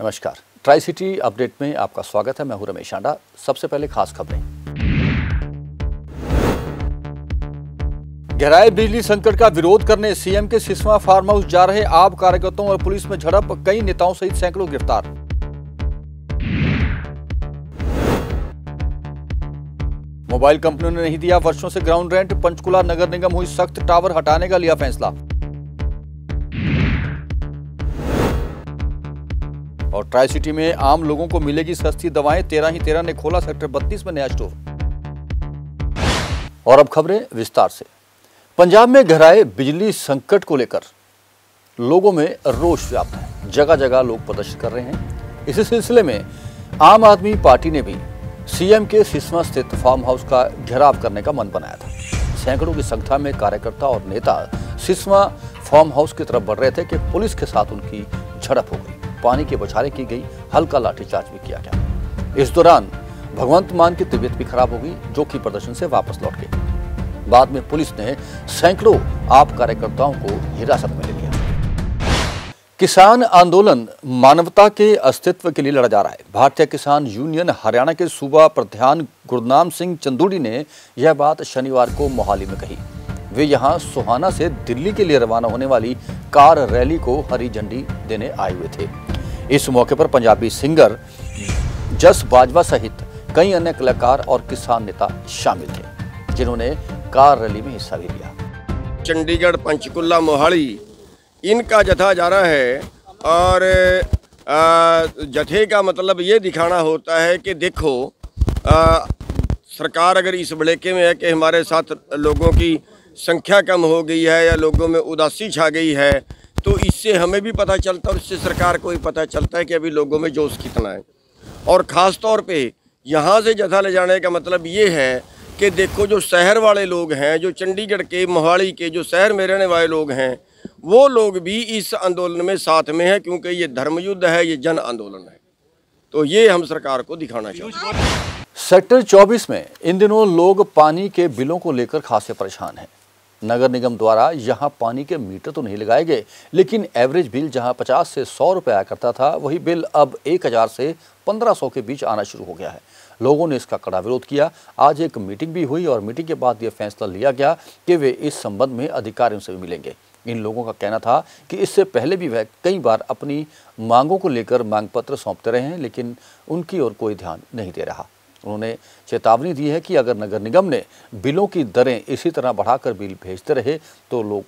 नमस्कार, tri city update में आपका स्वागत है। मैं हूं रमेश आंडा। सबसे पहले खास खबरें। गहराए बिजली संकट का विरोध करने सीएम के सिसवा फार्म हाउस जा रहे आप कार्यकर्ताओं और पुलिस में झड़प, कई नेताओं सहित सैकड़ों गिरफ्तार। मोबाइल कंपनियों ने नहीं दिया वर्षों से ग्राउंड रेंट, पंचकुला नगर निगम हुई सख्त, टावर हटाने का लिया फैसला। और ट्राई सिटी में आम लोगों को मिलेगी सस्ती दवाएं, 13 ने खोला सेक्टर 32 में नया स्टोर। और अब खबरें विस्तार से। पंजाब में गहराए बिजली संकट को लेकर लोगों में रोष व्याप्त है। जगह जगह लोग प्रदर्शन कर रहे हैं। इसी सिलसिले में आम आदमी पार्टी ने भी सीएम के सिसवा स्थित फार्म हाउस का घेराव करने का मन बनाया था। सैकड़ों की संख्या में कार्यकर्ता और नेता सिसवा फार्म हाउस की तरफ बढ़ रहे थे कि पुलिस के साथ उनकी झड़प हो गई। पानी की बौछारें की गई, हल्का लाठीचार्ज भी किया गया। इस दौरान भगवंत मान की तबीयत भी खराब हो गई, जो कि प्रदर्शन से वापस लौट गए। बाद में पुलिस ने सैकड़ों आप कार्यकर्ताओं को हिरासत में ले लिया। किसान आंदोलन मानवता के अस्तित्व के लिए लड़ा जा रहा है। भारतीय किसान यूनियन हरियाणा के सूबा प्रधान गुरनाम सिंह चंदूड़ी ने यह बात शनिवार को मोहाली में कही। वे यहां सोहाना से दिल्ली के लिए रवाना होने वाली कार रैली को हरी झंडी देने आए हुए थे। इस मौके पर पंजाबी सिंगर जस बाजवा सहित कई अन्य कलाकार और किसान नेता शामिल थे, जिन्होंने कार रैली में हिस्सा भी लिया। चंडीगढ़, पंचकुला, मोहाली इनका जत्था जा रहा है और जत्थे का मतलब ये दिखाना होता है कि देखो सरकार अगर इस भड़के में है कि हमारे साथ लोगों की संख्या कम हो गई है या लोगों में उदासी छा गई है, तो इससे हमें भी पता चलता है और इससे सरकार को भी पता चलता है कि अभी लोगों में जोश कितना है। और ख़ास तौर पे यहाँ से जत्था ले जाने का मतलब ये है कि देखो जो शहर वाले लोग हैं, जो चंडीगढ़ के, मोहाली के, जो शहर में रहने वाले लोग हैं, वो लोग भी इस आंदोलन में साथ में हैं, क्योंकि ये धर्म युद्ध है, ये जन आंदोलन है। तो ये हम सरकार को दिखाना चाहते हैं। सेक्टर 24 में इन दिनों लोग पानी के बिलों को लेकर खासे परेशान हैं। नगर निगम द्वारा यहां पानी के मीटर तो नहीं लगाए गए, लेकिन एवरेज बिल जहां 50 से 100 रुपए आया करता था, वही बिल अब 1000 से 1500 के बीच आना शुरू हो गया है। लोगों ने इसका कड़ा विरोध किया। आज एक मीटिंग भी हुई और मीटिंग के बाद यह फैसला लिया गया कि वे इस संबंध में अधिकारियों से भी मिलेंगे। इन लोगों का कहना था कि इससे पहले भी वह कई बार अपनी मांगों को लेकर मांग पत्र सौंपते रहे हैं, लेकिन उनकी ओर कोई ध्यान नहीं दे रहा। उन्होंने चेतावनी दी है कि अगर नगर निगम ने बिलों की दरें इसी तरह बढ़ाकर बिल भेजते रहे तो लोग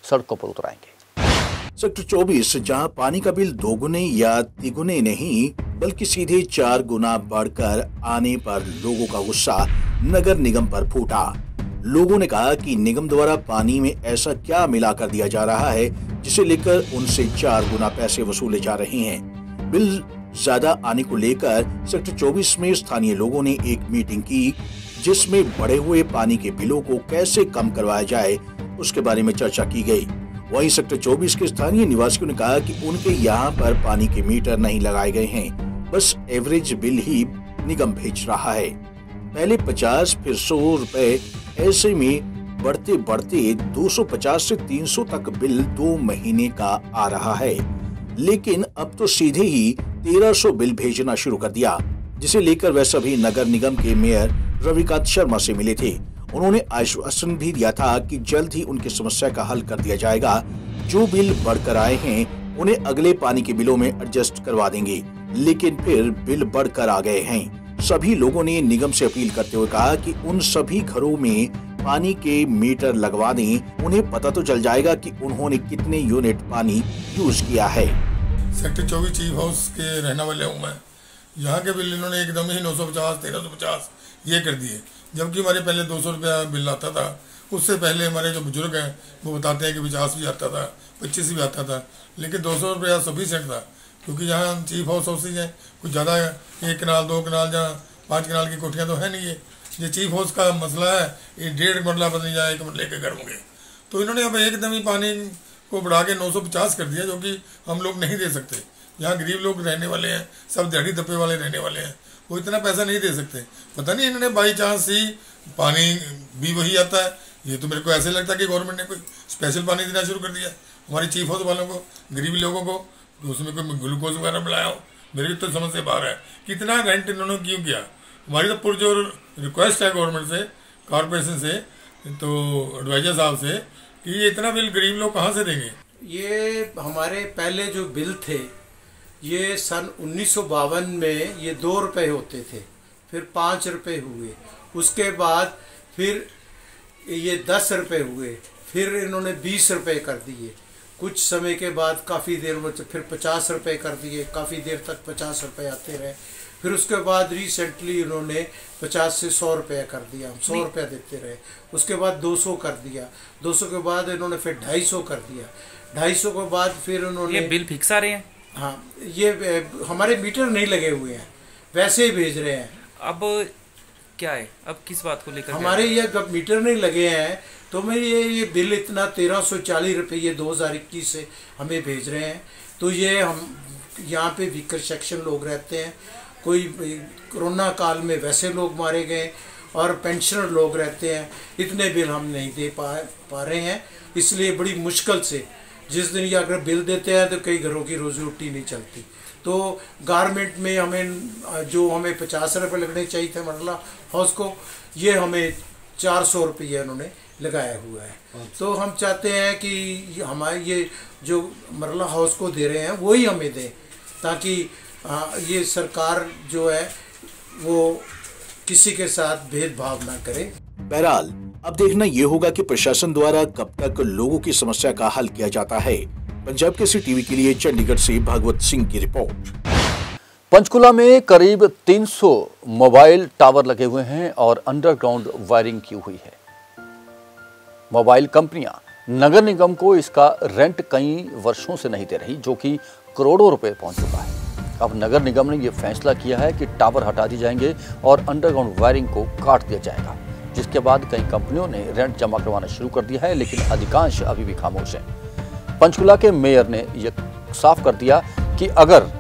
सड़कों पर उतर आएंगे। सेक्टर 24 जहां पानी का बिल दोगुने या तिगुने नहीं बल्कि सीधे 4 गुना बढ़कर आने पर लोगों का गुस्सा नगर निगम पर फूटा। लोगों ने कहा कि निगम द्वारा पानी में ऐसा क्या मिला कर दिया जा रहा है जिसे लेकर उनसे 4 गुना पैसे वसूले जा रहे हैं। बिल ज्यादा आने को लेकर सेक्टर 24 में स्थानीय लोगों ने एक मीटिंग की, जिसमें बढ़े हुए पानी के बिलों को कैसे कम करवाया जाए उसके बारे में चर्चा की गई। वहीं सेक्टर 24 के स्थानीय निवासियों ने कहा कि उनके यहाँ पर पानी के मीटर नहीं लगाए गए हैं, बस एवरेज बिल ही निगम भेज रहा है। पहले 50 फिर 100 रुपए, ऐसे में बढ़ते बढ़ते 250 से 300 तक बिल 2 महीने का आ रहा है। लेकिन अब तो सीधे ही 1300 बिल भेजना शुरू कर दिया, जिसे लेकर वह सभी नगर निगम के मेयर रविकांत शर्मा से मिले थे। उन्होंने आश्वासन भी दिया था कि जल्द ही उनकी समस्या का हल कर दिया जाएगा। जो बिल बढ़कर आए हैं उन्हें अगले पानी के बिलों में एडजस्ट करवा देंगे, लेकिन फिर बिल बढ़कर आ गए हैं। सभी लोगों ने निगम से अपील करते हुए कहा कि उन सभी घरों में पानी के मीटर लगवा दें, उन्हें पता तो चल जाएगा कि उन्होंने कितने यूनिट पानी यूज किया है। सेक्टर 24 चीफ हाउस के रहने वाले हूँ मैं। यहाँ के बिल इन्होंने एकदम ही 950, 1350 ये कर दिए, जबकि हमारे पहले 200 रुपया बिल आता था। उससे पहले हमारे जो बुजुर्ग हैं वो बताते हैं कि 50 भी आता था, 25 भी आता था, लेकिन 200 रुपया सफिशिएंट था, क्योंकि यहाँ चीफ हाउसेज हैं, कुछ ज़्यादा 1 कनाल 2 कनाल या 5 कनाल की कोठियाँ तो है नहीं है। ये चीफ हाउस का मसला है, ये 1.5 मरला बदल जाए, 1 मरले के घर होंगे। तो इन्होंने अब एकदम ही पानी को बढ़ा के 950 कर दिया, जो कि हम लोग नहीं दे सकते। यहाँ गरीब लोग रहने वाले हैं, सब दिहाड़ी दप्पे वाले रहने वाले हैं, वो इतना पैसा नहीं दे सकते। पता नहीं इन्होंने बाई चांस ही पानी भी वही आता है। ये तो मेरे को ऐसे लगता है कि गवर्नमेंट ने कोई स्पेशल पानी देना शुरू कर दिया हमारे चीफ हाउस वालों को, गरीब लोगों को। कि उसमें कोई ग्लूकोज वगैरह मिलाया हो, मेरी तो समझ से बाहर है। कितना रेंट इन्होंने क्यों किया? हमारी तो पूरी जो रिक्वेस्ट है गवर्नमेंट से, कॉरपोरेशन से, तो एडवाइजर साहब से, कि ये इतना बिल गरीब लोग कहाँ से देंगे। ये हमारे पहले जो बिल थे, ये सन 1952 में ये 2 रुपये होते थे, फिर 5 रुपये हुए, उसके बाद फिर ये 10 रुपये हुए, फिर इन्होंने 20 रुपये कर दिए, कुछ समय के बाद काफ़ी देर में फिर 50 रुपये कर दिए, काफ़ी देर तक 50 रुपये आते रहे, फिर उसके बाद रिसेंटली इन्होंने 50 से 100 रुपये कर दिया, हम 100 रुपये देते रहे, उसके बाद 200 कर दिया, 200 के बाद इन्होंने फिर 250 कर दिया, 250 के बाद फिर उन्होंने, ये बिल फिक्स आ रहे हैं। हाँ, ये हमारे मीटर नहीं लगे हुए हैं, वैसे ही भेज रहे हैं। अब क्या है, अब किस बात को लेकर? हमारे ये जब मीटर नहीं लगे हैं तो मैं ये बिल इतना 1340 रुपये 2021 से हमें भेज रहे हैं। तो ये हम यहाँ पे वीकर सेक्शन लोग रहते हैं, कोई कोरोना काल में वैसे लोग मारे गए और पेंशनर लोग रहते हैं, इतने बिल हम नहीं दे पा रहे हैं, इसलिए बड़ी मुश्किल से जिस दिन ये अगर बिल देते हैं तो कई घरों की रोजी रोटी नहीं चलती। तो गारमेंट में हमें 50 रुपये लगने चाहिए थे मरला हाउस को, ये हमें 400 रुपये उन्होंने लगाया हुआ है। तो हम चाहते हैं कि हमारे ये जो मरला हाउस को दे रहे हैं वही हमें दें, ताकि ये सरकार जो है वो किसी के साथ भेदभाव ना करे। बहरहाल अब देखना ये होगा कि प्रशासन द्वारा कब तक लोगों की समस्या का हल किया जाता है। पंजाब केसरी टीवी के लिए चंडीगढ़ से भागवत सिंह की रिपोर्ट। पंचकुला में करीब 300 मोबाइल टावर लगे हुए हैं और अंडरग्राउंड वायरिंग की हुई है। मोबाइल कंपनियां नगर निगम को इसका रेंट कई वर्षों से नहीं दे रही, जो कि करोड़ों रुपए पहुंच चुका है। अब नगर निगम ने यह फैसला किया है कि टावर हटा दिए जाएंगे और अंडरग्राउंड वायरिंग को काट दिया जाएगा, जिसके बाद कई कंपनियों ने रेंट जमा करवाना शुरू कर दिया है, लेकिन अधिकांश अभी भी खामोश हैं। पंचकुला के मेयर ने यह साफ कर दिया कि अगर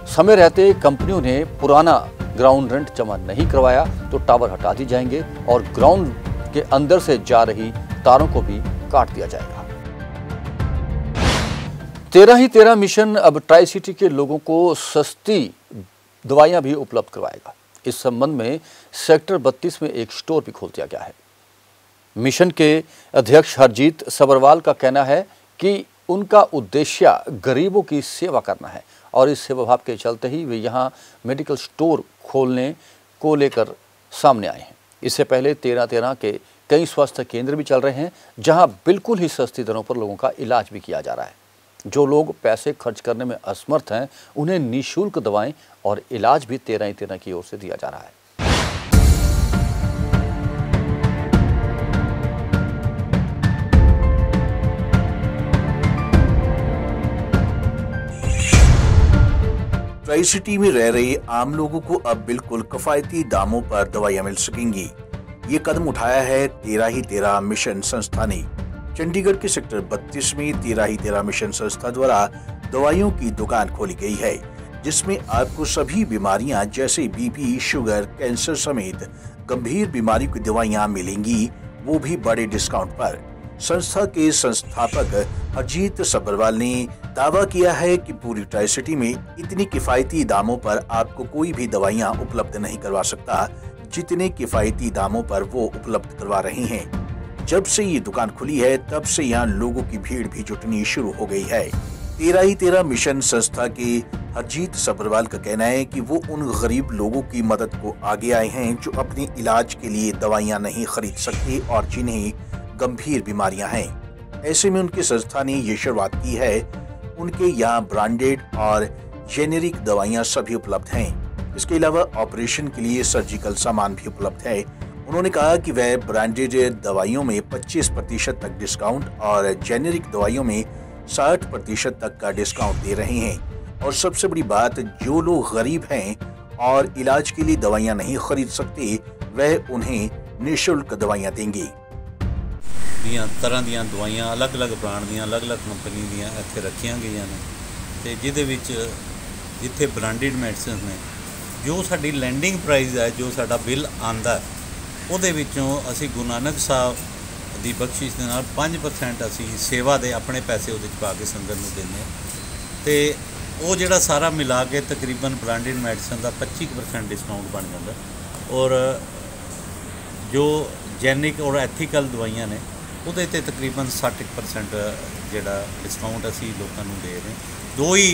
समय रहते कंपनियों ने पुराना ग्राउंड रेंट जमा नहीं करवाया तो टावर हटा दिए जाएंगे और ग्राउंड के अंदर से जा रही तारों को भी काट दिया जाएगा। 13 ही 13 मिशन अब ट्राई सिटी के लोगों को सस्ती दवाइयां भी उपलब्ध करवाएगा। इस संबंध में सेक्टर 32 में एक स्टोर भी खोल दिया गया है। मिशन के अध्यक्ष हरजीत सबरवाल का कहना है कि उनका उद्देश्य गरीबों की सेवा करना है और इस सेवा भाव के चलते ही वे यहाँ मेडिकल स्टोर खोलने को लेकर सामने आए हैं। इससे पहले 13-13 के कई स्वास्थ्य केंद्र भी चल रहे हैं, जहां बिल्कुल ही सस्ती दरों पर लोगों का इलाज भी किया जा रहा है। जो लोग पैसे खर्च करने में असमर्थ हैं, उन्हें निःशुल्क दवाएं और इलाज भी 13-13 की ओर से दिया जा रहा है। ट्राई सिटी में रह रहे आम लोगों को अब बिल्कुल किफायती दामों पर दवाइयां मिल सकेंगी। ये कदम उठाया है 13 ही 13 मिशन संस्था ने। चंडीगढ़ के सेक्टर 32 में 13 ही 13 मिशन संस्था द्वारा दवाइयों की दुकान खोली गई है, जिसमें आपको सभी बीमारियां जैसे बीपी, शुगर, कैंसर समेत गंभीर बीमारियों की दवाइयां मिलेंगी, वो भी बड़े डिस्काउंट पर। संस्था के संस्थापक हरजीत सबरवाल ने दावा किया है कि पूरी ट्राई सिटी में इतनी किफायती दामों पर आपको कोई भी दवाइयां उपलब्ध नहीं करवा सकता, जितने किफायती दामों पर वो उपलब्ध करवा रहे हैं। जब से ये दुकान खुली है, तब से यहाँ लोगों की भीड़ भी जुटनी शुरू हो गई है। 13 ही 13 मिशन संस्था के हरजीत सबरवाल का कहना है कि वो उन गरीब लोगों की मदद को आगे आए हैं जो अपने इलाज के लिए दवाइयां नहीं खरीद सकते और जिन्हें गंभीर बीमारियां हैं। ऐसे में उनकी संस्था ने ये शुरुआत की है। उनके यहाँ ब्रांडेड और जेनेरिक दवाइयां सभी उपलब्ध हैं। इसके अलावा ऑपरेशन के लिए सर्जिकल सामान भी उपलब्ध है। उन्होंने कहा कि वह ब्रांडेड दवाइयों में 25% तक डिस्काउंट और जेनेरिक दवाइयों में 60% तक का डिस्काउंट दे रहे हैं। और सबसे बड़ी बात, जो लोग गरीब हैं और इलाज के लिए दवाइयां नहीं खरीद सकते, वह उन्हें निःशुल्क दवाइयां देंगे। तरह ਦੀਆਂ ਦਵਾਈਆਂ ਅਲੱਗ-ਅਲੱਗ ਬ੍ਰਾਂਡ ਦੀਆਂ ਅਲੱਗ-ਅਲੱਗ ਕੰਪਨੀ ਦੀਆਂ ਇੱਥੇ ਰੱਖੀਆਂ ਗਈਆਂ ਨੇ ਤੇ ਜਿਹਦੇ ਵਿੱਚ ਜਿੱਥੇ ਬ੍ਰਾਂਡਡ ਮੈਡੀਸਿਨ ਨੇ, ਜੋ ਸਾਡੀ ਲੈਂਡਿੰਗ ਪ੍ਰਾਈਸ ਹੈ, ਜੋ ਸਾਡਾ ਬਿੱਲ ਆਂਦਾ ਉਹਦੇ ਵਿੱਚੋਂ ਅਸੀਂ ਗੁਰੂ ਨਾਨਕ ਸਾਹਿਬ ਦੀ ਬਖਸ਼ਿਸ਼ ਦੇ ਨਾਲ 5% ਅਸੀਂ ਸੇਵਾ ਦੇ ਆਪਣੇ ਪੈਸੇ ਉਹਦੇ 'ਚ ਪਾ ਕੇ ਸੰਗਤ ਨੂੰ ਦਿੰਦੇ ਤੇ ਉਹ ਜਿਹੜਾ ਸਾਰਾ ਮਿਲਾ ਕੇ ਤਕਰੀਬਨ ਬ੍ਰਾਂਡਡ ਮੈਡੀਸਨ ਦਾ 25% ਡਿਸਕਾਊਂਟ ਬਣ ਜਾਂਦਾ ਔਰ ਜੋ ਜੈਨਿਕ ਔਰ ਐਥੀਕਲ ਦਵਾਈਆਂ ਨੇ ਉਹਦੇ ਤੇ ਤਕਰੀਬਨ 60% ਜਿਹੜਾ ਡਿਸਕਾਊਂਟ ਅਸੀਂ ਲੋਕਾਂ ਨੂੰ ਦੇ ਰਹੇ ਦੋ ਹੀ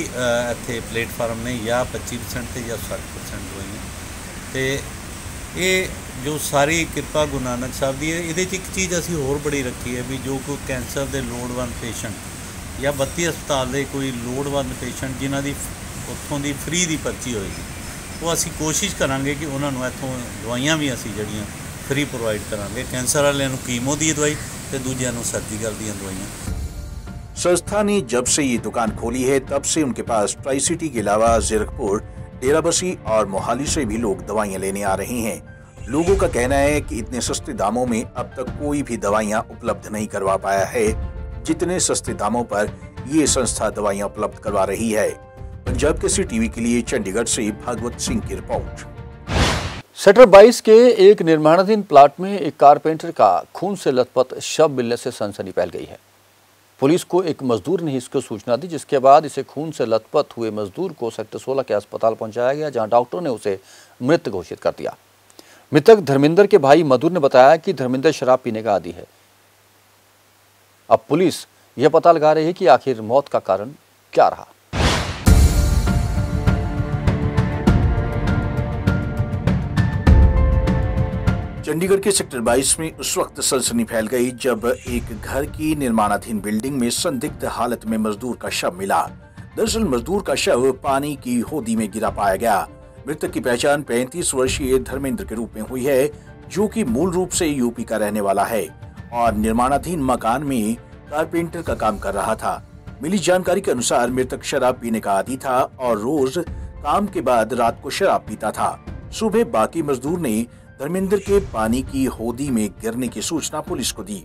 ਇੱਥੇ ਪਲੇਟਫਾਰਮ ਨੇ ਜਾਂ 25% ਤੇ ਜਾਂ 60% ਦਵਾਈਆਂ ਤੇ ਇਹ ਜੋ ਸਾਰੀ ਕਿਰਪਾ ਗੁਰੂ ਨਾਨਕ ਸਾਹਿਬ ਦੀ ਹੈ। ਇਹਦੇ 'ਚ ਇੱਕ ਚੀਜ਼ ਅਸੀਂ ਹੋਰ ਬੜੀ ਰੱਖੀ ਹੈ ਵੀ ਜੋ ਕੋਈ ਕੈਂਸਰ ਦੇ ਲੋੜਵੰਦ ਪੇਸ਼ੈਂਟ ਜਾਂ 32 ਹਸਪਤਾਲ ਦੇ ਕੋਈ ਲੋੜਵੰਦ ਪੇਸ਼ੈਂਟ ਜਿਨ੍ਹਾਂ ਦੀ ਉੱਥੋਂ ਦੀ ਫ੍ਰੀ ਦੀ ਪਰਚੀ ਹੋਏਗੀ ਉਹ ਅਸੀਂ ਕੋਸ਼ਿਸ਼ ਕਰਾਂਗੇ ਕਿ ਉਹਨਾਂ ਨੂੰ ਇੱਥੋਂ ਦਵਾਈਆਂ ਵੀ ਅਸੀਂ ਜਿਹੜੀਆਂ फ्री प्रोवाइड करांगे। कैंसर वाले कीमो दी दवाई तो दूजिया सर्जिकल दी दवाइयां। संस्था ने जब से ये दुकान खोली है तब से उनके पास ट्राई सिटी के अलावा जीरकपुर, डेराबस्सी और मोहाली से भी लोग दवाइयां लेने आ रहे हैं। लोगों का कहना है कि इतने सस्ते दामों में अब तक कोई भी दवाइयां उपलब्ध नहीं करवा पाया है जितने सस्ते दामों पर ये संस्था दवाइयां उपलब्ध करवा रही है। पंजाब केसरी टीवी के लिए चंडीगढ़ से भागवत सिंह की रिपोर्ट। सेक्टर 22 के एक निर्माणाधीन प्लाट में एक कारपेंटर का खून से लथपथ शव मिलने से सनसनी फैल गई है। पुलिस को एक मजदूर ने इसको सूचना दी, जिसके बाद इसे खून से लथपथ हुए मजदूर को सेक्टर 16 के अस्पताल पहुंचाया गया, जहां डॉक्टर ने उसे मृत घोषित कर दिया। मृतक धर्मेंद्र के भाई मधुर ने बताया कि धर्मेंद्र शराब पीने का आदी है। अब पुलिस यह पता लगा रही है कि आखिर मौत का कारण क्या रहा। चंडीगढ़ के सेक्टर 22 में उस वक्त सनसनी फैल गई जब एक घर की निर्माणाधीन बिल्डिंग में संदिग्ध हालत में मजदूर का शव मिला। दरअसल मजदूर का शव पानी की होदी में गिरा पाया गया। मृतक की पहचान 35 वर्षीय धर्मेंद्र के रूप में हुई है, जो कि मूल रूप से यूपी का रहने वाला है और निर्माणाधीन मकान में कारपेंटर का काम कर रहा था। मिली जानकारी के अनुसार मृतक शराब पीने का आदी था और रोज काम के बाद रात को शराब पीता था। सुबह बाकी मजदूर ने धर्मेंद्र के पानी की होदी में गिरने की सूचना पुलिस को दी।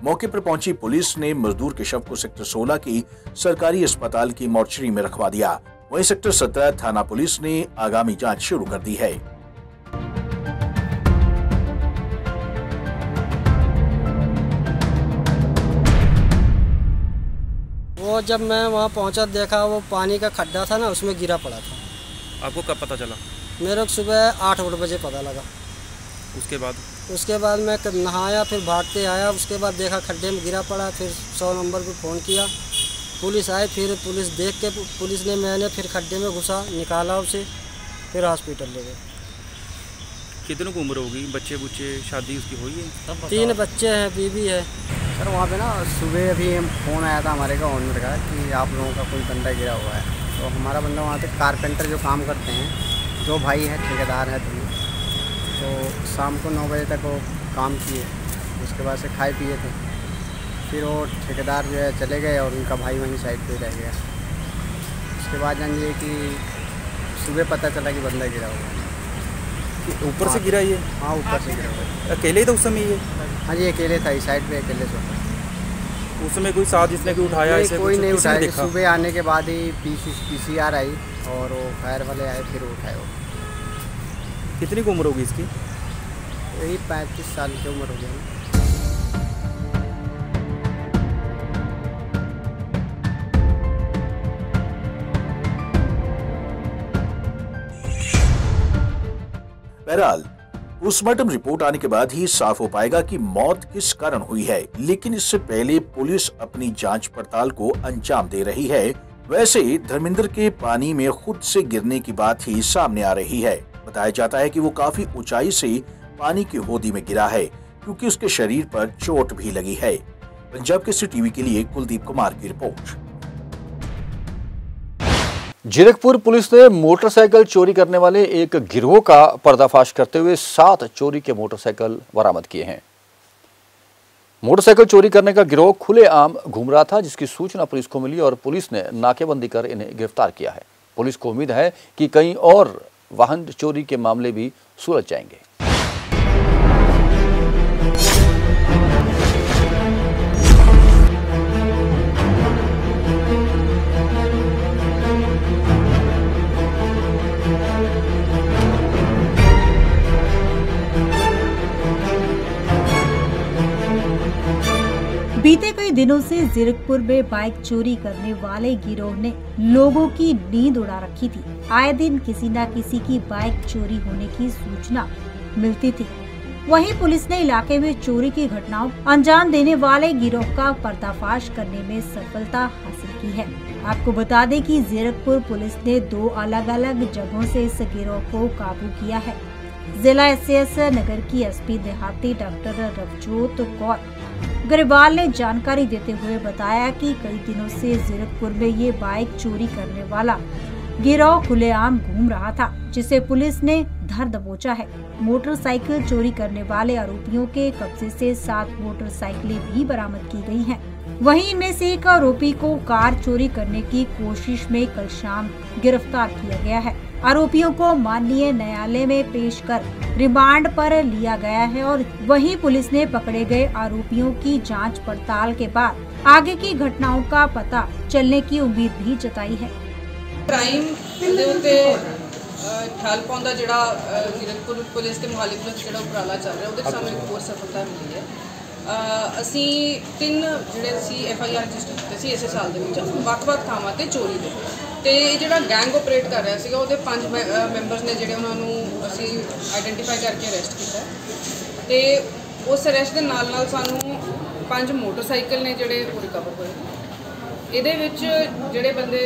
मौके पर पहुंची पुलिस ने मजदूर के शव को सेक्टर 16 की सरकारी अस्पताल की मोर्चरी में रखवा दिया। वहीं सेक्टर 17 थाना पुलिस ने आगामी जांच शुरू कर दी है। वो जब मैं वहाँ पहुँचा देखा वो पानी का खड्डा था ना, उसमें गिरा पड़ा था। आपको कब पता चला? मेरे को सुबह 8 बजे पता लगा। उसके बाद मैं नहाया, फिर भागते आया, उसके बाद देखा खड्डे में गिरा पड़ा। फिर 100 नंबर पर फ़ोन किया, पुलिस आई। फिर पुलिस देख के मैंने फिर खड्डे में घुसा, निकाला उसे, फिर हॉस्पिटल ले गए। कितने की उम्र होगी? बच्चे शादी उसकी हुई है? 3 बच्चे हैं, बीवी है। सर वहाँ पे ना सुबह अभी फ़ोन आया था हमारे का ओनर का कि आप लोगों का कोई बंदा गिरा हुआ है। तो हमारा बंदा वहाँ पे कारपेंटर जो काम करते हैं, 2 भाई हैं, ठेकेदार है। तो शाम को 9 बजे तक वो काम किए, उसके बाद से खाए पिए थे। फिर वो ठेकेदार जो है चले गए और उनका भाई वहीं साइड पे रह गया। उसके बाद जानिए कि सुबह पता चला कि बंदा गिरा हुआ है। ऊपर से गिरा ये? हाँ, ऊपर से गिरा हुआ है। अकेले ही था उस समय ये? हाँ जी, अकेले था, इस साइड पे अकेले से। उस समय कोई साथ जिसने कि उठाया? ऐसे कोई नहीं उठाया। सुबह आने के बाद ही PCR आई और वो फायर वाले आए, फिर उठाए। वो कितनी की उम्र होगी इसकी? यही 35 साल की उम्र हो गई। बहरहाल पोस्टमार्टम रिपोर्ट आने के बाद ही साफ हो पाएगा कि मौत किस कारण हुई है, लेकिन इससे पहले पुलिस अपनी जांच पड़ताल को अंजाम दे रही है। वैसे धर्मेंद्र के पानी में खुद से गिरने की बात ही सामने आ रही है। बताया जाता है कि वो काफी ऊंचाई से पानी की होदी में गिरा है, क्योंकि उसके शरीर पर चोट भी लगी है। पंजाब केसरी टीवी के लिए कुलदीप कुमार की रिपोर्ट। जीरकपुर पुलिस ने मोटरसाइकिल चोरी करने वाले एक गिरोह का पर्दाफाश करते हुए 7 चोरी के मोटरसाइकिल बरामद किए हैं। मोटरसाइकिल चोरी करने का गिरोह खुलेआम घूम रहा था, जिसकी सूचना पुलिस को मिली और पुलिस ने नाकेबंदी कर इन्हें गिरफ्तार किया है। पुलिस को उम्मीद है कि कई और वाहन चोरी के मामले भी सुलझ जाएंगे। बीते कई कई दिनों से जीरकपुर में बाइक चोरी करने वाले गिरोह ने लोगों की नींद उड़ा रखी थी। आए दिन किसी न किसी की बाइक चोरी होने की सूचना मिलती थी। वहीं पुलिस ने इलाके में चोरी की घटनाओं अंजाम देने वाले गिरोह का पर्दाफाश करने में सफलता हासिल की है। आपको बता दें कि जीरकपुर पुलिस ने 2 अलग अलग जगहों से इस गिरोह को काबू किया है। जिला एसएस नगर की एसपी देहाती डॉक्टर रवजोत कौर ग्रेवाल ने जानकारी देते हुए बताया कि कई दिनों से जीरकपुर में ये बाइक चोरी करने वाला गिरोह खुलेआम घूम रहा था, जिसे पुलिस ने धर दबोचा है। मोटरसाइकिल चोरी करने वाले आरोपियों के कब्जे से 7 मोटरसाइकिलें भी बरामद की गई हैं। वहीं इनमें से एक आरोपी को कार चोरी करने की कोशिश में कल शाम गिरफ्तार किया गया है। आरोपियों को माननीय न्यायालय में पेश कर रिमांड पर लिया गया है और वहीं पुलिस ने पकड़े गए आरोपियों की जांच पड़ताल के बाद आगे की घटनाओं का पता चलने की उम्मीद भी जताई है। क्राइम ਦੇ ਉੱਤੇ ਖਿਆਲ ਪਾਉਣ ਦਾ ਜਿਹੜਾ ਜ਼ੀਰਕਪੁਰ ਪੁਲਿਸ ਤੇ ਮੁਹਾਲੀ ਪੁਲਿਸ ਜਿਹੜਾ ਉਪਰਾਲਾ ਚੱਲ ਰਿਹਾ ਉਹਦੇ ਸਾਨੂੰ ਇੱਕ ਹੋਰ ਸਫਲਤਾ ਮਿਲੀ ਹੈ। ਅਸੀਂ 3 ਜਿਹੜੇ ਸੀ FIR ਰਜਿਸਟਰ ਕੀਤੇ ਸੀ ਇਸੇ ਸਾਲ ਦੇ ਵਿੱਚ ਵੱਖ-ਵੱਖ ਥਾਵਾਂ ਤੇ ਚੋਰੀ ਦੇ ਤੇ ਜਿਹੜਾ ਗੈਂਗ ਆਪਰੇਟ ਕਰ ਰਿਹਾ ਸੀਗਾ ਉਹਦੇ 5 ਮੈਂਬਰਸ ਨੇ ਜਿਹੜੇ ਉਹਨਾਂ ਨੂੰ ਅਸੀਂ ਆਈਡੈਂਟੀਫਾਈ ਕਰਕੇ ਅਰੈਸਟ ਕੀਤਾ ਤੇ ਉਸ ਅਰੈਸਟ ਦੇ ਨਾਲ-ਨਾਲ ਸਾਨੂੰ 5 ਮੋਟਰਸਾਈਕਲ ਨੇ ਜਿਹੜੇ ਉਹ ਰਿਕਵਰ ਹੋਏ। ਇਹਦੇ ਵਿੱਚ ਜਿਹੜੇ ਬੰਦੇ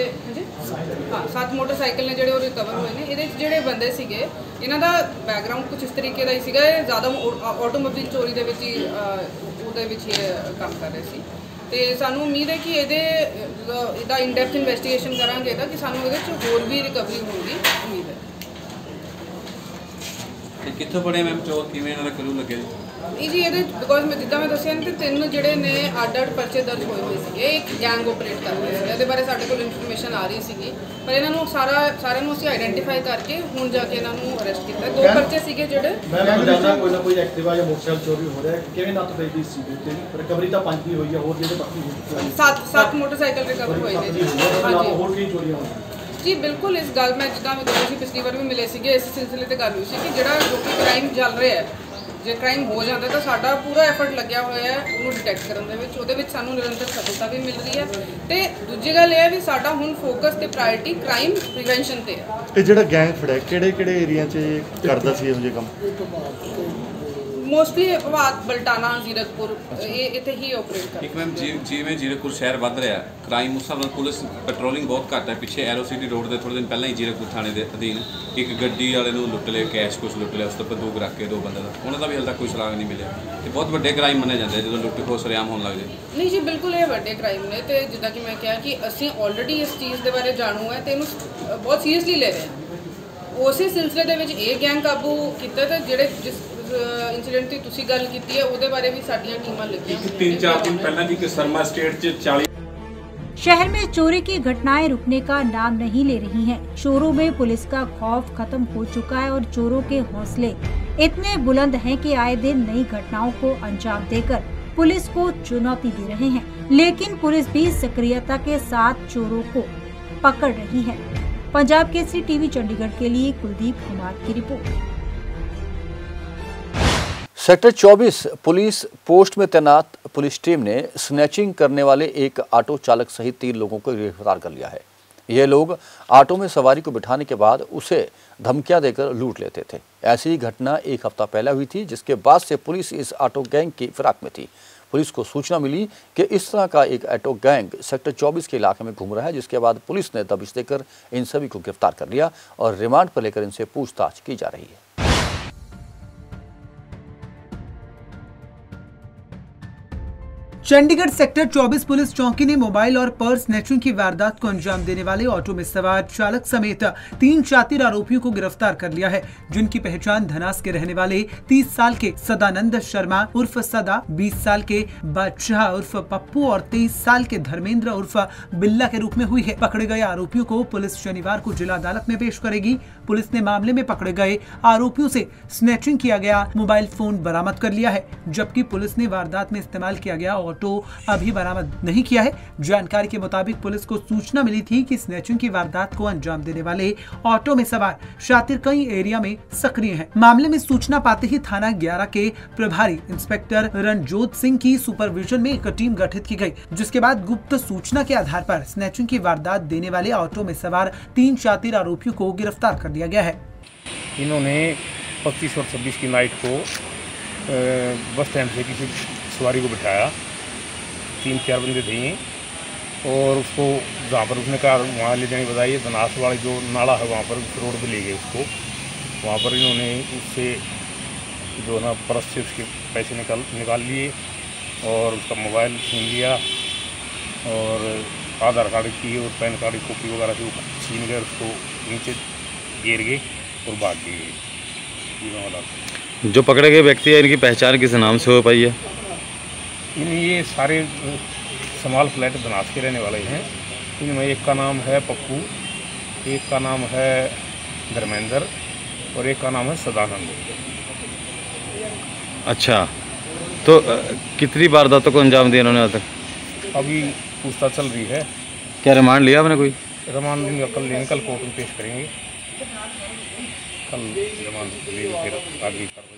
हाँ 7 मोटरसाइकिल ने जो रिकवर हुए हैं। ये जोड़े बंदे सीगे इन्हों का बैकग्राउंड कुछ इस तरीके का ही सीगा, ज़्यादा ऑटोमोबाइल चोरी के काम कर रहे थे। तो सानू उम्मीद है कि ये इनडेप्थ इन्वेस्टिगेशन करांगे कि सानू ये होर भी रिकवरी होगी उम्मीद है। कितों बड़े मैम चोर किवें करू लगे जी ये बिकॉज मैं जिदा मैं दसिया तो 3 जोड़े ने अड परचे दर्ज होए हुए थे। एक गैंग ऑपरेट कर रहे थे, ये बारे साढ़े को इन्फॉर्मेशन आ रही सी पर इन्हों सारे असीं आइडेंटिफाई करके हुण जाके इन्हों अरेस्ट किया। 2 परचे सीगे जोड़े कोई ना कोई एक्टिवा या मोटरसाइकिल चोरी हो रहा है किवें नत्थ पई सी रिकवरी तो 5 भी हुई है और जेडे बाकी 7 मोटरसाइकिल रिकवर होए ने होर कई चोरियां जी। बिल्कुल इस गल मैं जिदा मैं दसी पिछली बार भी मिले थे इस सिलसिले से गल हुई सी कि जो कि क्राइम चल रहा है जो क्राइम हो जाता तो साडा पूरा एफर्ट लग्या होया है उन्होंने डिटेक्ट करने दे विच सानू निरंतर सफलता भी मिल रही है। तो दूजी गल यह भी साडा हुण फोकस ते प्रायोरिटी क्राइम प्रिवेंशन ते है। ये जिहड़ा गैंग फड़िया किहड़े एरिया च करदा सी इहो जिहे काम? मोस्टली भात बलटाना जीरकपुर इत्थे ही ऑपरेट कर। एक मैम जिवें जीरकपुर शहर वध रहा क्राइम उस हिसाब नाल पुलिस पेट्रोलिंग बहुत घट है। पिछे एरो सिटी रोड के थोड़े दिन पहले ही जीरकपुर थाने के अधीन एक गड्डी वाले लुट लिया, कैश कुछ लुट लिया, उस तो बंदूक रख के 2 बंदे का उन्होंने भी हाल तक कोई सुराग नहीं मिले। तो बहुत बड़े क्राइम मने जाते हैं जो लुट खो सरेआम होने लग जाए। नहीं जी बिल्कुल ये बड़े क्राइम ने तो जिदा कि मैं कहा कि असीं ऑलरेडी इस चीज़ के बारे जानू है तो इन्हूं बहुत सीरियसली ले रहे हैं। उस सिलसिले के गैंग काबू किया तो जोड़े जिस इंसीडेंट की तुसी गल की है उसदे बारे भी साडियां टीमां लगियां। 3-4 दिन पहले जी शर्मा स्टेट च 40 शहर में चोरी की घटनाएं रुकने का नाम नहीं ले रही हैं। चोरों में पुलिस का खौफ खत्म हो चुका है और चोरों के हौसले इतने बुलंद हैं कि आए दिन नई घटनाओं को अंजाम देकर पुलिस को चुनौती दे रहे हैं। लेकिन पुलिस भी सक्रियता के साथ चोरों को पकड़ रही है। पंजाब केसरी टीवी चंडीगढ़ के लिए कुलदीप कुमार की रिपोर्ट। सेक्टर 24 पुलिस पोस्ट में तैनात पुलिस टीम ने स्नैचिंग करने वाले एक ऑटो चालक सहित 3 लोगों को गिरफ्तार कर लिया है। ये लोग ऑटो में सवारी को बिठाने के बाद उसे धमकियां देकर लूट लेते थे। ऐसी ही घटना 1 हफ्ता पहले हुई थी, जिसके बाद से पुलिस इस ऑटो गैंग की फिराक में थी। पुलिस को सूचना मिली कि इस तरह का एक ऑटो गैंग सेक्टर 24 के इलाके में घूम रहा है, जिसके बाद पुलिस ने दबिश देकर इन सभी को गिरफ्तार कर लिया और रिमांड पर लेकर इनसे पूछताछ की जा रही है। चंडीगढ़ सेक्टर 24 पुलिस चौकी ने मोबाइल और पर्स स्नैचिंग की वारदात को अंजाम देने वाले ऑटो में सवार चालक समेत 3 शातिर आरोपियों को गिरफ्तार कर लिया है, जिनकी पहचान धनास के रहने वाले 30 साल के सदानंद शर्मा उर्फ सदा, 20 साल के बादशाह उर्फ पप्पू और 23 साल के धर्मेंद्र उर्फ बिल्ला के रूप में हुई है। पकड़े गए आरोपियों को पुलिस शनिवार को जिला अदालत में पेश करेगी। पुलिस ने मामले में पकड़े गए आरोपियों से स्नैचिंग किया गया मोबाइल फोन बरामद कर लिया है, जबकि पुलिस ने वारदात में इस्तेमाल किया गया ऑटो अभी बरामद नहीं किया है। जानकारी के मुताबिक पुलिस को सूचना मिली थी कि स्नैचिंग की वारदात को अंजाम देने वाले ऑटो में सवार शातिर कई एरिया में सक्रिय हैं। मामले में सूचना पाते ही थाना 11 के प्रभारी इंस्पेक्टर रणजोत सिंह की सुपरविजन में एक टीम गठित की गई, जिसके बाद गुप्त सूचना के आधार पर स्नैचिंग की वारदात देने वाले ऑटो में सवार 3 शातिर आरोपियों को गिरफ्तार कर लिया गया है। इन्होंने 25 और 26 की नाइट को बस स्टैंड से किसी सवारी को बिठाया, 3-4 बंदे थे और उसको जहाँ पर उसने कहा वहाँ ले जाने बताइए, धनास वाली जो नाला है वहाँ पर उस रोड पे ले गए उसको। वहाँ पर इन्होंने उससे जो है ना पर्स से उसके पैसे निकाल लिए और उसका मोबाइल छीन लिया और आधार कार्ड की और पैन कार्ड की कॉपी वगैरह से छीन कर उसको नीचे गिर गए और भाग गए। जो पकड़े गए व्यक्ति है इनकी पहचान किस नाम से हो पाई है? ये सारे समाल फ्लैट धनास के रहने वाले हैं। इनमें एक का नाम है पप्पू, एक का नाम है धर्मेंद्र और एक का नाम है सदानंद। अच्छा, तो कितनी वारदातों को अंजाम दिया इन्होंने आज तक? अभी पूछताछ चल रही है। क्या रिमांड लिया आपने? कोई रिमांड लेंगे, कल लेंगे, कल कोर्ट में पेश करेंगे, कल रिमांड लेंगे फिर आगे कार्रवाई।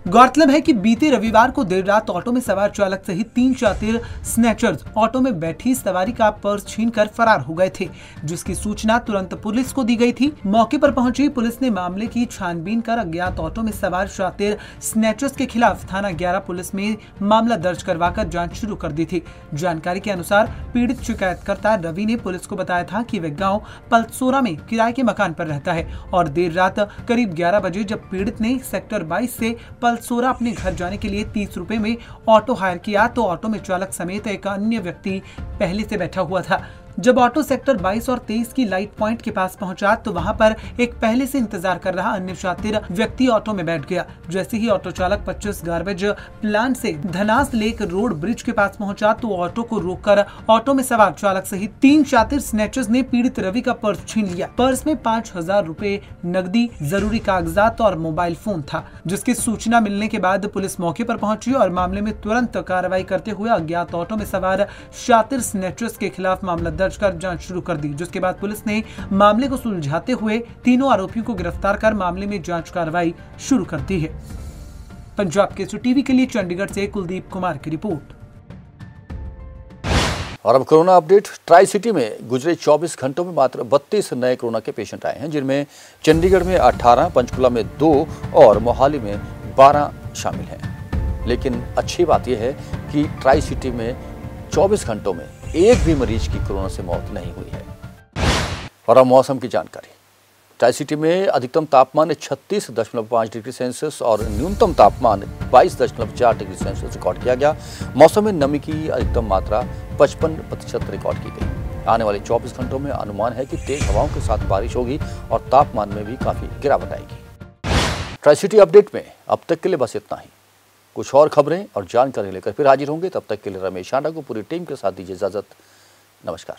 गौरतलब है कि बीते रविवार को देर रात ऑटो में सवार चालक सहित 3 शातिर स्नैचर्स ऑटो में बैठी सवारी का पर्स छीनकर फरार हो गए थे, जिसकी सूचना तुरंत पुलिस को दी गई थी। मौके पर पहुंची पुलिस ने मामले की छानबीन कर अज्ञात ऑटो में सवार शातिर स्नैचर्स के खिलाफ थाना 11 पुलिस में मामला दर्ज करवाकर जांच शुरू कर दी थी। जानकारी के अनुसार पीड़ित शिकायतकर्ता रवि ने पुलिस को बताया था कि वह गाँव पलसोरा में किराए के मकान पर रहता है और देर रात करीब 11 बजे जब पीड़ित ने सेक्टर 22 से पलसोरा अपने घर जाने के लिए 30 रुपए में ऑटो हायर किया तो ऑटो में चालक समेत एक अन्य व्यक्ति पहले से बैठा हुआ था। जब ऑटो सेक्टर 22 और 23 की लाइट पॉइंट के पास पहुंचा तो वहां पर एक पहले से इंतजार कर रहा अन्य शातिर व्यक्ति ऑटो में बैठ गया। जैसे ही ऑटो चालक 25 गार्बेज प्लांट से धनास लेक रोड ब्रिज के पास पहुंचा तो ऑटो को रोककर ऑटो में सवार चालक सहित 3 शातिर स्नैचर्स ने पीड़ित रवि का पर्स छीन लिया। पर्स में 5000 रुपए नकदी, जरूरी कागजात और मोबाइल फोन था, जिसकी सूचना मिलने के बाद पुलिस मौके पर पहुंची और मामले में तुरंत कार्रवाई करते हुए अज्ञात ऑटो में सवार शातिर स्नैचर्स के खिलाफ मामला दर्ज कर जांच शुरू कर दी, जिसके बाद पुलिस ने मामले को सुलझाते हुए तीनों आरोपियों को गिरफ्तार कर मामले में जांच कार्रवाई शुरू कर दी है। पंजाब केसरी टीवी के लिए चंडीगढ़ से कुलदीप कुमार की रिपोर्ट। और अब कोरोना अपडेट। ट्राई सिटी में गुजरे 24 घंटों में मात्र 32 नए कोरोना के पेशेंट आए हैं, जिनमें चंडीगढ़ में 18, पंचकुला में 2 और मोहाली में 12 शामिल हैं। लेकिन अच्छी बात यह है कि ट्राई सिटी में 24 घंटों में एक भी मरीज की कोरोना से मौत नहीं हुई है। और अब मौसम की जानकारी। ट्राई सिटी में अधिकतम तापमान 36.5 डिग्री सेल्सियस और न्यूनतम तापमान 22.4 डिग्री सेल्सियस रिकॉर्ड किया गया। मौसम में नमी की अधिकतम मात्रा 55% रिकॉर्ड की गई। आने वाले 24 घंटों में अनुमान है कि तेज हवाओं के साथ बारिश होगी और तापमान में भी काफी गिरावट आएगी। ट्राई सिटी अपडेट में अब तक के लिए बस इतना ही। कुछ और खबरें और जानकारी लेकर फिर हाजिर होंगे। तब तक के लिए रमेश आंडा को पूरी टीम के साथ दीजिए इजाजत। नमस्कार।